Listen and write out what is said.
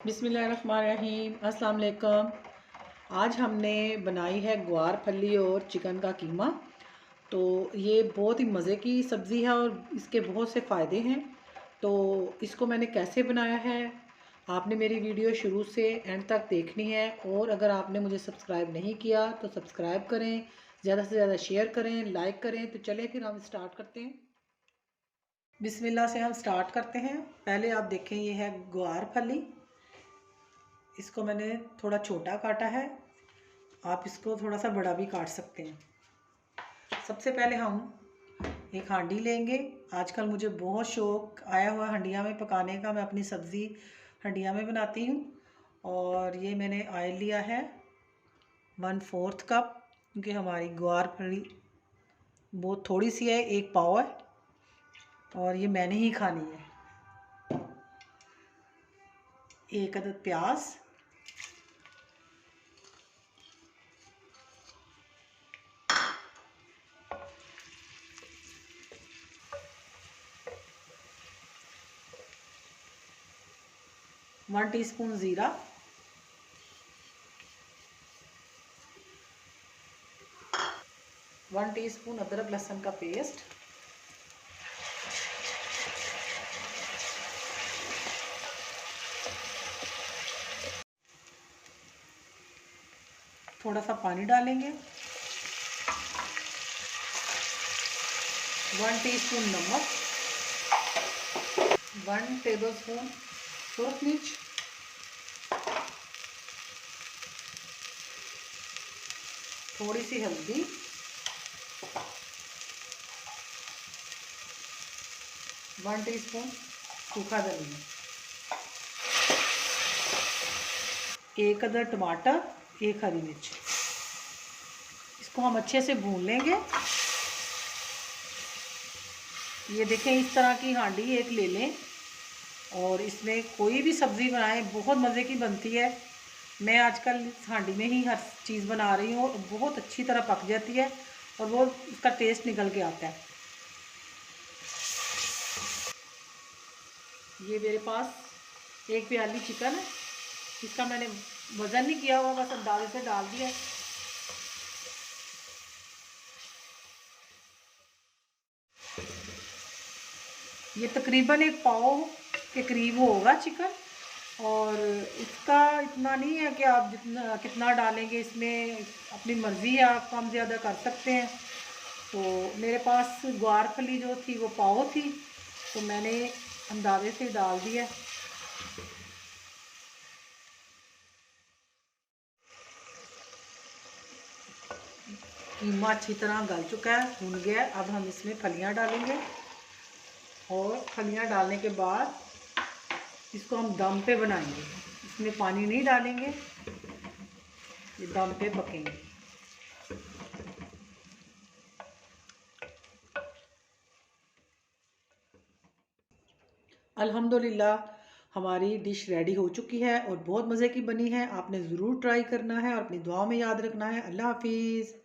बिस्मिल्लाहिर्रहमानिर्रहीम। अस्सलाम वालेकुम। आज हमने बनाई है ग्वार फली और चिकन का कीमा। तो ये बहुत ही मज़े की सब्ज़ी है और इसके बहुत से फ़ायदे हैं। तो इसको मैंने कैसे बनाया है, आपने मेरी वीडियो शुरू से एंड तक देखनी है। और अगर आपने मुझे सब्सक्राइब नहीं किया तो सब्सक्राइब करें, ज़्यादा से ज़्यादा शेयर करें, लाइक करें। तो चलें फिर हम स्टार्ट करते हैं। बिस्मिल्लाह से हम स्टार्ट करते हैं। पहले आप देखें, ये है ग्वार फली। इसको मैंने थोड़ा छोटा काटा है, आप इसको थोड़ा सा बड़ा भी काट सकते हैं। सबसे पहले हम एक हांडी लेंगे। आजकल मुझे बहुत शौक़ आया हुआ हंडिया में पकाने का, मैं अपनी सब्ज़ी हंडिया में बनाती हूँ। और ये मैंने ऑयल लिया है 1/4 कप, क्योंकि हमारी ग्वार फली बहुत थोड़ी सी है, 1 पाव है और ये मैंने ही खानी है। 1 अदद प्याज, 1 टीस्पून ज़ीरा, 1 टीस्पून अदरक लहसुन का पेस्ट, थोड़ा सा पानी डालेंगे, 1 टीस्पून नमक, 1 टेबलस्पून सुरख मिर्च, थोड़ी सी हल्दी, 1 टीस्पून सूखा धनिया, 1 अदद टमाटर, 1 हरी मिर्च। इसको हम अच्छे से भून लेंगे। ये देखें, इस तरह की हांडी एक ले लें और इसमें कोई भी सब्ज़ी बनाएं, बहुत मज़े की बनती है। मैं आजकल इस हांडी में ही हर चीज़ बना रही हूँ, बहुत अच्छी तरह पक जाती है और वो उसका टेस्ट निकल के आता है। ये मेरे पास 1 प्याली चिकन है, इसका मैंने वज़न नहीं किया हुआ, बस अंदाजे से डाल दिया। ये तकरीबन 1 पाव के करीब होगा चिकन। और इसका इतना नहीं है कि आप जितना कितना डालेंगे, इसमें अपनी मर्ज़ी है, आप कम ज़्यादा कर सकते हैं। तो मेरे पास ग्वार फली जो थी वो पाव थी, तो मैंने अंदाजे से डाल दिया। कीमा अच्छी तरह गल चुका है, भुन गया है। अब हम इसमें फलियां डालेंगे और फलियां डालने के बाद इसको हम दम पे बनाएंगे। इसमें पानी नहीं डालेंगे, ये दम पे पकेंगे। अल्हम्दुलिल्लाह हमारी डिश रेडी हो चुकी है और बहुत मज़े की बनी है। आपने ज़रूर ट्राई करना है और अपनी दुआ में याद रखना है। अल्लाह हाफिज़।